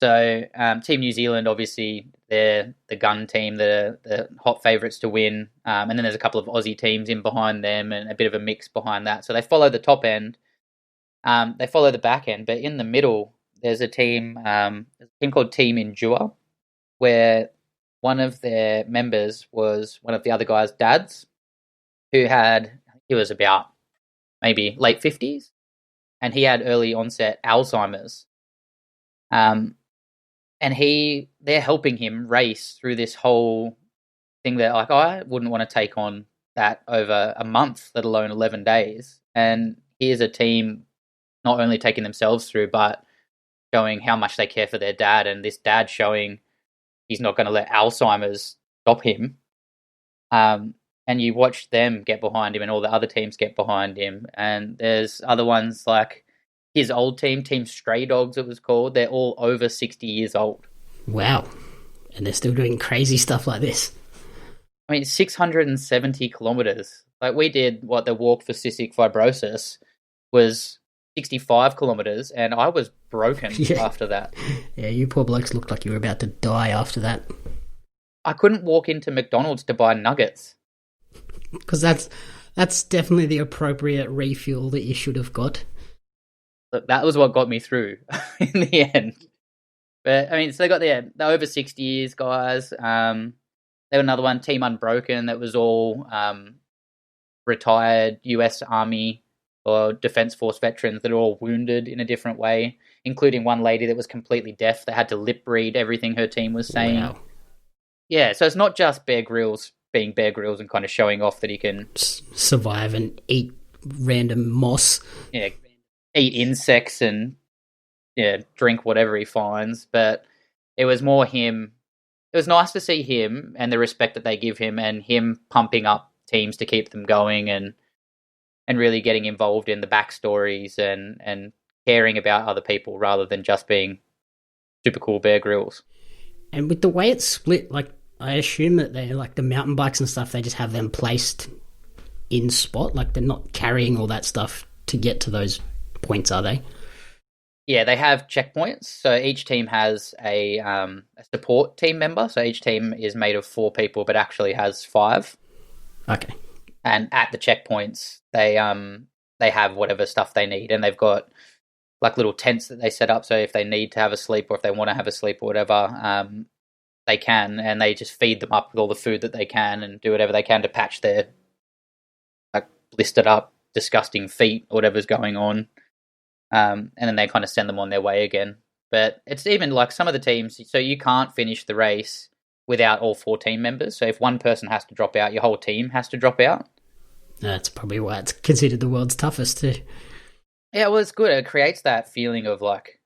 So Team New Zealand, obviously, they're the gun team, the hot favourites to win. And then there's a couple of Aussie teams in behind them and a bit of a mix behind that. So they follow the top end. They follow the back end. But in the middle, there's a team called Team Endure, where one of their members was one of the other guys' dads, he was about maybe late 50s, and he had early onset Alzheimer's. And they're helping him race through this whole thing that, like, I wouldn't want to take on that over a month, let alone 11 days. And here's a team not only taking themselves through, but showing how much they care for their dad, and this dad showing he's not going to let Alzheimer's stop him. And you watch them get behind him and all the other teams get behind him. And there's other ones like his old team, Team Stray Dogs it was called. They're all over 60 years old. Wow. And they're still doing crazy stuff like this. I mean, 670 kilometres. Like we did the walk for cystic fibrosis was 65 kilometres, and I was broken after that. Yeah, you poor blokes looked like you were about to die after that. I couldn't walk into McDonald's to buy nuggets. Because that's definitely the appropriate refuel that you should have got. Look, that was what got me through in the end. But, I mean, so they got the over 60 years guys. They were another one, Team Unbroken, that was all retired US Army or Defence Force veterans that are all wounded in a different way, including one lady that was completely deaf that had to lip read everything her team was saying. Wow. Yeah, so it's not just Bear Grylls being Bear Grylls and kind of showing off that he can survive and eat random moss. Yeah, eat insects and drink whatever he finds. But it was more him. It was nice to see him and the respect that they give him, and him pumping up teams to keep them going and really getting involved in the backstories and caring about other people rather than just being super cool Bear Grylls. And with the way it's split, like, I assume that they, like the mountain bikes and stuff, they just have them placed in spot. Like, they're not carrying all that stuff to get to those points, are they? Yeah, they have checkpoints. So each team has a support team member. So each team is made of 4 people, but actually has 5. Okay. And at the checkpoints, they have whatever stuff they need, and they've got like little tents that they set up. So if they need to have a sleep or if they want to have a sleep or whatever, they can, and they just feed them up with all the food that they can and do whatever they can to patch their like blistered up, disgusting feet or whatever's going on. And then they kind of send them on their way again. But it's even like some of the teams, so you can't finish the race without all 4 team members. So if one person has to drop out, your whole team has to drop out. That's probably why it's considered the world's toughest too. Yeah, well, it's good. It creates that feeling of like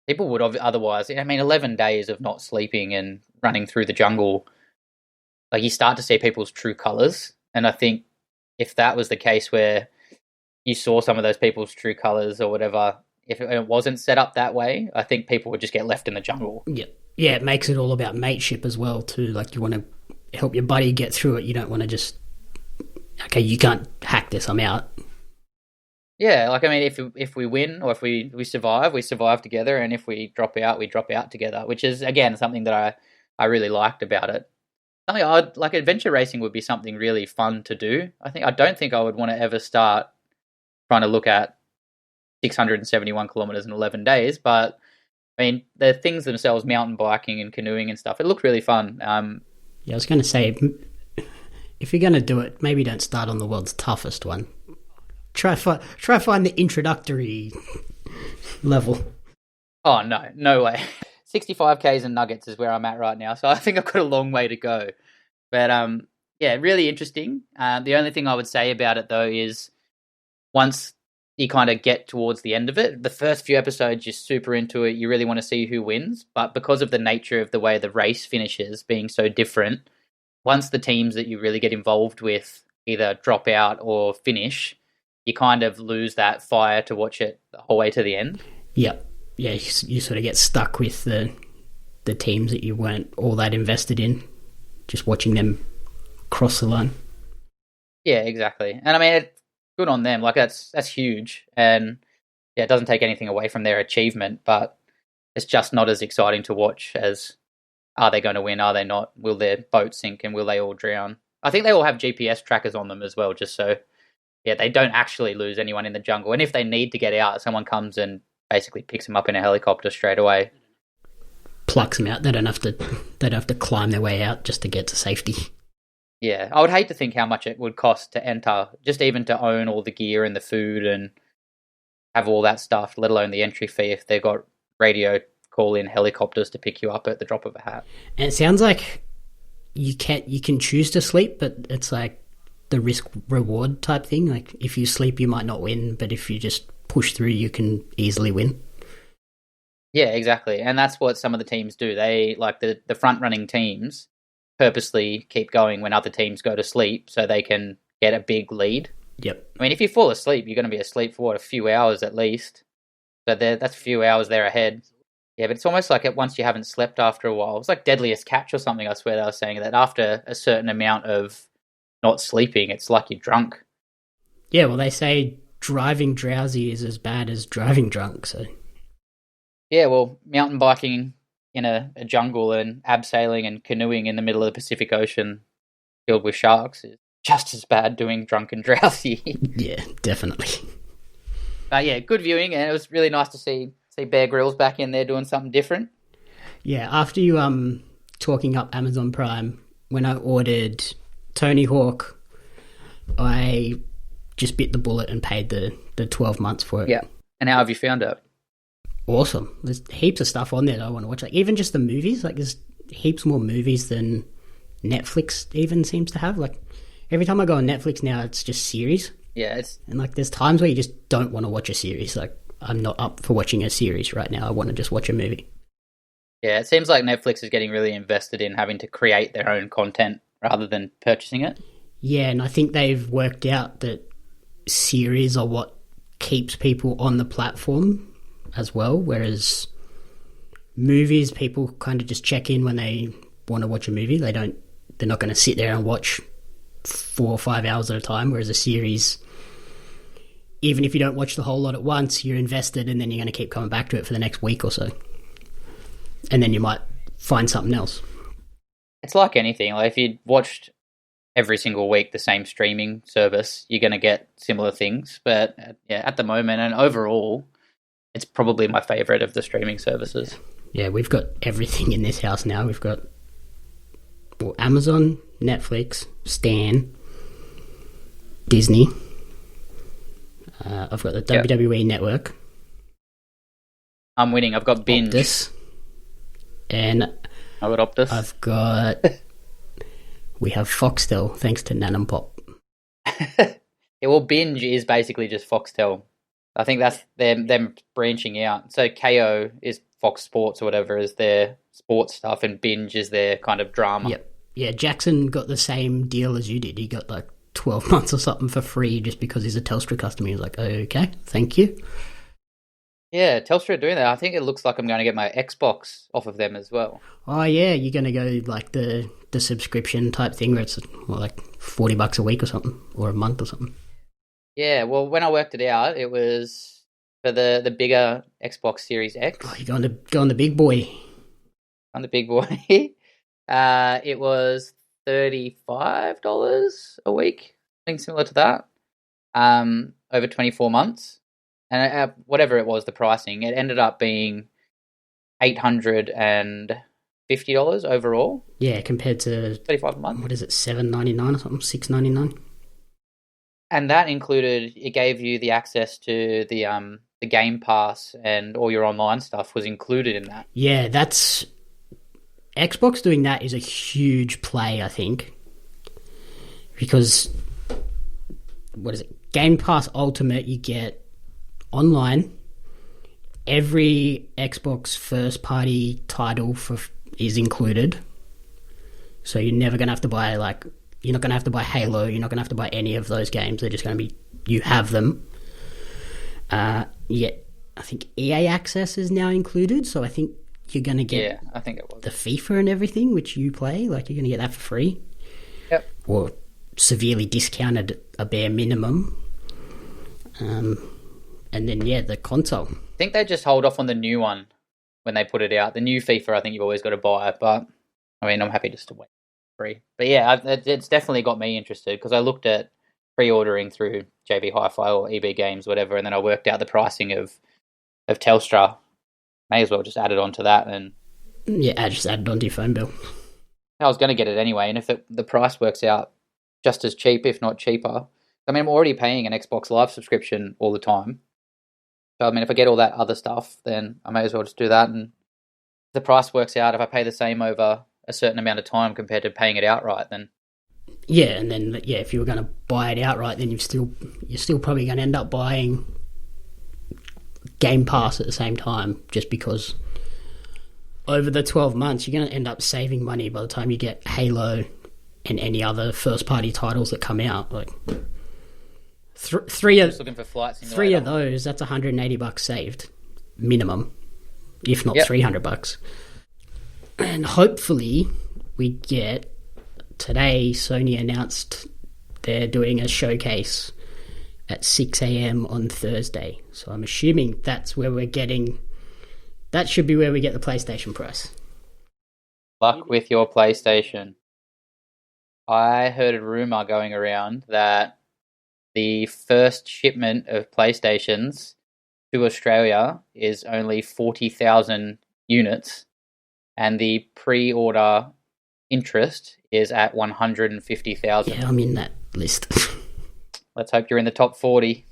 people would otherwise. I mean, 11 days of not sleeping and running through the jungle, like you start to see people's true colours. And I think if that was the case where you saw some of those people's true colours or whatever, if it wasn't set up that way, I think people would just get left in the jungle. Yeah, it makes it all about mateship as well too. Like, you want to help your buddy get through it. You don't want to just, okay, you can't hack this, I'm out. Yeah, like, I mean, if we win or if we survive together, and if we drop out, we drop out together, which is, again, something that I really liked about it. Something I'd like, adventure racing would be something really fun to do. I don't think I would want to ever start trying to look at 671 kilometers in 11 days, but I mean, the things themselves, mountain biking and canoeing and stuff, it looked really fun. Yeah, I was going to say, if you're going to do it, maybe don't start on the world's toughest one. Try find the introductory level. Oh, no way. 65Ks and nuggets is where I'm at right now, so I think I've got a long way to go. But yeah, really interesting. The only thing I would say about it, though, is once you kind of get towards the end of it, the first few episodes, you're super into it, you really want to see who wins, but because of the nature of the way the race finishes being so different, once the teams that you really get involved with either drop out or finish, you kind of lose that fire to watch it the whole way to the end. Yeah, you sort of get stuck with the teams that you weren't all that invested in, just watching them cross the line. Yeah, exactly. And I mean, it's good on them. Like, that's huge. And yeah, it doesn't take anything away from their achievement, but it's just not as exciting to watch as are they going to win, are they not, will their boat sink, and will they all drown. I think they all have GPS trackers on them as well, just so they don't actually lose anyone in the jungle. And if they need to get out, someone comes and basically picks them up in a helicopter straight away. Plucks them out. They don't have to climb their way out just to get to safety. Yeah, I would hate to think how much it would cost to enter, just even to own all the gear and the food and have all that stuff, let alone the entry fee if they've got radio call-in helicopters to pick you up at the drop of a hat. And it sounds like you can choose to sleep, but it's like the risk-reward type thing. Like, if you sleep, you might not win, but if you just push through, you can easily win. Yeah, exactly. And that's what some of the teams do. They, like the front-running teams, purposely keep going when other teams go to sleep so they can get a big lead. Yep. I mean, if you fall asleep, you're going to be asleep for, a few hours at least. So that's a few hours there ahead. Yeah, but it's almost like once you haven't slept after a while. It's like Deadliest Catch or something, I swear they were saying, that after a certain amount of not sleeping, it's like you're drunk. Yeah, well, they say driving drowsy is as bad as driving drunk, so... Yeah, well, mountain biking in a jungle and abseiling and canoeing in the middle of the Pacific Ocean filled with sharks is just as bad doing drunk and drowsy. Yeah, definitely. But yeah, good viewing, and it was really nice to see Bear Grylls back in there doing something different. Yeah, after you talking up Amazon Prime, when I ordered Tony Hawk, I just bit the bullet and paid the 12 months for it. Yeah, and how have you found it? Awesome. There's heaps of stuff on there that I want to watch. Like, even just the movies, like, there's heaps more movies than Netflix even seems to have. Like, every time I go on Netflix now, it's just series. Yeah, and like, there's times where you just don't want to watch a series. Like, I'm not up for watching a series right now. I want to just watch a movie. Yeah, it seems like Netflix is getting really invested in having to create their own content rather than purchasing it. Yeah, and I think they've worked out that series are what keeps people on the platform as well, whereas movies, people kind of just check in when they want to watch a movie. They're not going to sit there and watch 4 or 5 hours at a time, whereas a series, even if you don't watch the whole lot at once, you're invested, and then you're going to keep coming back to it for the next week or so, and then you might find something else. It's like anything. Like, if you watched every single week the same streaming service, you're going to get similar things. But yeah, at the moment and overall, it's probably my favourite of the streaming services. Yeah, we've got everything in this house now. We've got Amazon, Netflix, Stan, Disney. I've got the WWE Network. I'm winning. I've got Binge. Optus. And I've got Optus. I've got... we have Foxtel, thanks to Nan and Pop. Yeah, well, Binge is basically just Foxtel. I think that's them branching out. So KO is Fox Sports or whatever is their sports stuff, and Binge is their kind of drama. Yep. Yeah, Jackson got the same deal as you did. He got like 12 months or something for free just because he's a Telstra customer. He was like, okay, thank you. Yeah, Telstra are doing that. I think it looks like I'm going to get my Xbox off of them as well. Oh, yeah, you're going to go like the subscription type thing where it's like $40 a week or something, or a month or something. Yeah, well, when I worked it out, it was for the bigger Xbox Series X. Oh, you're going the big boy. On the big boy. It was $35 a week, something similar to that, over 24 months. And whatever it was, the pricing, it ended up being $850 overall. Yeah, compared to $35 a month. What is it, $7.99 or something? $6.99. And that included, it gave you the access to the Game Pass, and all your online stuff was included in that. Yeah, that's Xbox doing that is a huge play, I think, because what is it? Game Pass Ultimate, you get online, every Xbox first party title is included, so you're never going to have to buy, like, you're not going to have to buy Halo, you're not going to have to buy any of those games. They're just going to be, you have them. Yet I think EA Access is now included, so I think you're going to get I think it was the FIFA and everything which you play, like, you're going to get that for free. Yep. Or severely discounted, a bare minimum. And then, the console. I think they just hold off on the new one when they put it out. The new FIFA, I think you've always got to buy, but I mean, I'm happy just to wait for free. But yeah, it's definitely got me interested because I looked at pre-ordering through JB Hi-Fi or EB Games, whatever, and then I worked out the pricing of Telstra. May as well just add it onto that, and yeah, just add it onto your phone bill. I was going to get it anyway, and if the price works out just as cheap, if not cheaper, I mean, I'm already paying an Xbox Live subscription all the time. So, I mean, if I get all that other stuff, then I may as well just do that. And if the price works out, if I pay the same over a certain amount of time compared to paying it outright, then... Yeah, and then, yeah, if you were going to buy it outright, then you're still probably going to end up buying Game Pass at the same time, just because over the 12 months, you're going to end up saving money by the time you get Halo and any other first-party titles that come out. Like... Three of those, that's $180 saved, minimum, if not $300. And hopefully we get... Today, Sony announced they're doing a showcase at 6 a.m. on Thursday. So I'm assuming that's where we're getting... That should be where we get the PlayStation price. Luck with your PlayStation. I heard a rumor going around that the first shipment of PlayStations to Australia is only 40,000 units, and the pre-order interest is at 150,000. Yeah, I'm in that list. Let's hope you're in the top 40.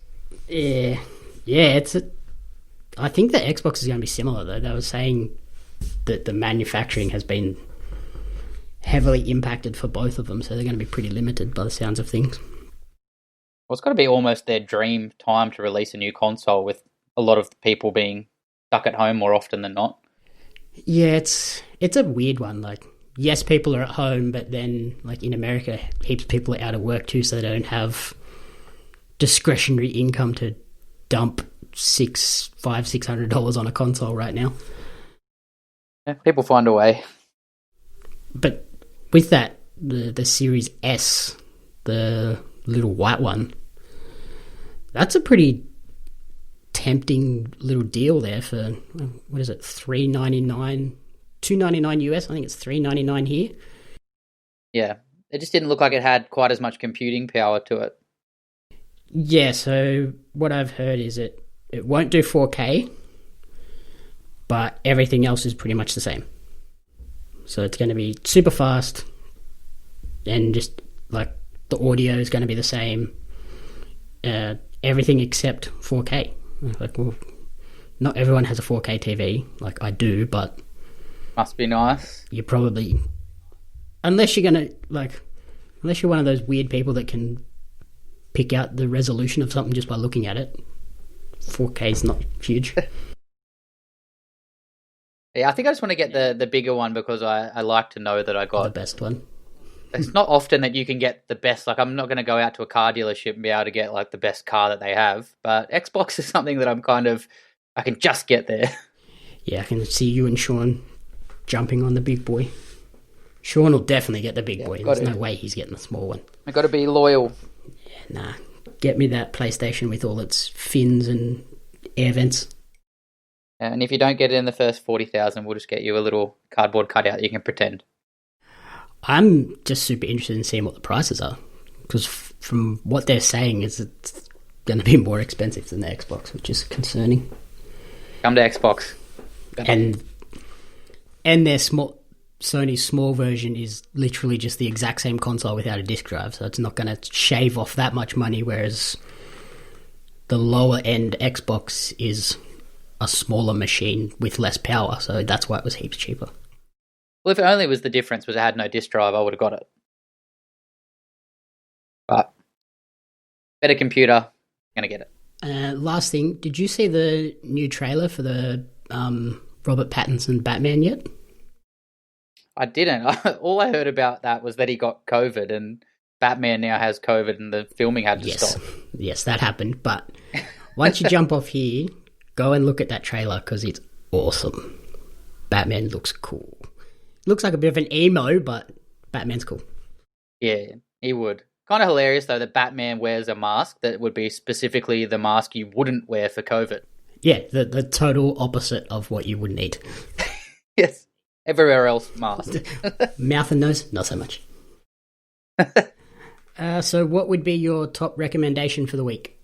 Yeah, I think the Xbox is going to be similar, though. They were saying that the manufacturing has been heavily impacted for both of them, so they're going to be pretty limited by the sounds of things. Well, it's got to be almost their dream time to release a new console, with a lot of people being stuck at home more often than not. Yeah, it's a weird one. Like, yes, people are at home, but then, like, in America, heaps of people are out of work too, so they don't have discretionary income to dump $600 on a console right now. Yeah, people find a way. But with that, the Series S, the little white one, that's a pretty tempting little deal there for, what is it, $399, $299 US. I think it's $399 here. Yeah, it just didn't look like it had quite as much computing power to it. Yeah, so what I've heard is it won't do 4K, but everything else is pretty much the same. So it's going to be super fast, and just like the audio is going to be the same. Everything except 4K. Like, well, not everyone has a 4K TV. Like, I do, but must be nice. You probably, unless you're one of those weird people that can pick out the resolution of something just by looking at it, 4K is not huge. Yeah, I think I just want to get the bigger one because I like to know that I got the best one. It's not often that you can get the best. Like, I'm not going to go out to a car dealership and be able to get like the best car that they have. But Xbox is something that I can just get there. Yeah, I can see you and Sean jumping on the big boy. Sean will definitely get the big boy. There's no way he's getting the small one. I got to be loyal. Yeah, nah. Get me that PlayStation with all its fins and air vents. And if you don't get it in the first 40,000, we'll just get you a little cardboard cutout you can pretend. I'm just super interested in seeing what the prices are, because from what they're saying is it's going to be more expensive than the Xbox, which is concerning. Come to Xbox. And their Sony's small version is literally just the exact same console without a disc drive, so it's not going to shave off that much money, whereas the lower end Xbox is a smaller machine with less power, so that's why it was heaps cheaper. Well, if it only was the difference was it had no disc drive, I would have got it. But better computer, I'm going to get it. Last thing, did you see the new trailer for the Robert Pattinson Batman yet? I didn't. All I heard about that was that he got COVID, and Batman now has COVID, and the filming had to stop. Yes, that happened. But once you jump off here, go and look at that trailer because it's awesome. Batman looks cool. Looks like a bit of an emo, but Batman's cool. Yeah, he would. Kind of hilarious, though, that Batman wears a mask that would be specifically the mask you wouldn't wear for COVID. Yeah, the total opposite of what you would need. Yes. Everywhere else, mask. Mouth and nose, not so much. So what would be your top recommendation for the week?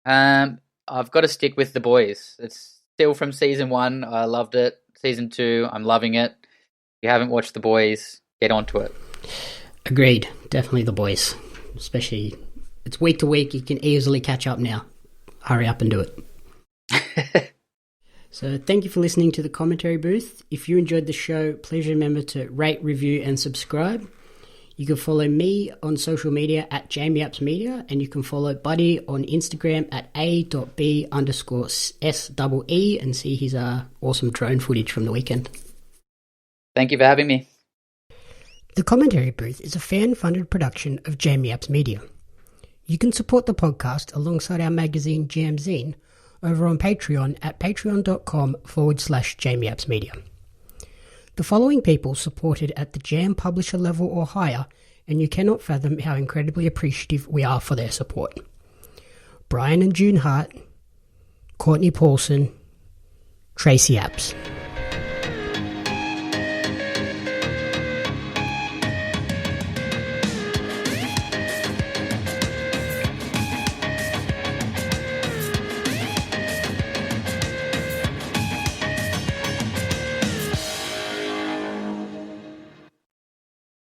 I've got to stick with The Boys. It's still from season 1. I loved it. Season 2, I'm loving it. If you haven't watched The Boys, get onto it. Agreed. Definitely The Boys. Especially, it's week to week. You can easily catch up now. Hurry up and do it. So thank you for listening to the Commentary Booth. If you enjoyed the show, please remember to rate, review, and subscribe. You can follow me on social media at JamieAppsMedia, and you can follow Buddy on Instagram at a.b_SEE and see his awesome drone footage from the weekend. Thank you for having me. The Commentary Booth is a fan-funded production of Jamie Apps Media. You can support the podcast alongside our magazine Jam Zine over on Patreon at patreon.com/Jamie Apps Media. The following people supported at the Jam publisher level or higher, and you cannot fathom how incredibly appreciative we are for their support. Brian and June Hart, Courtney Paulson, Tracy Apps.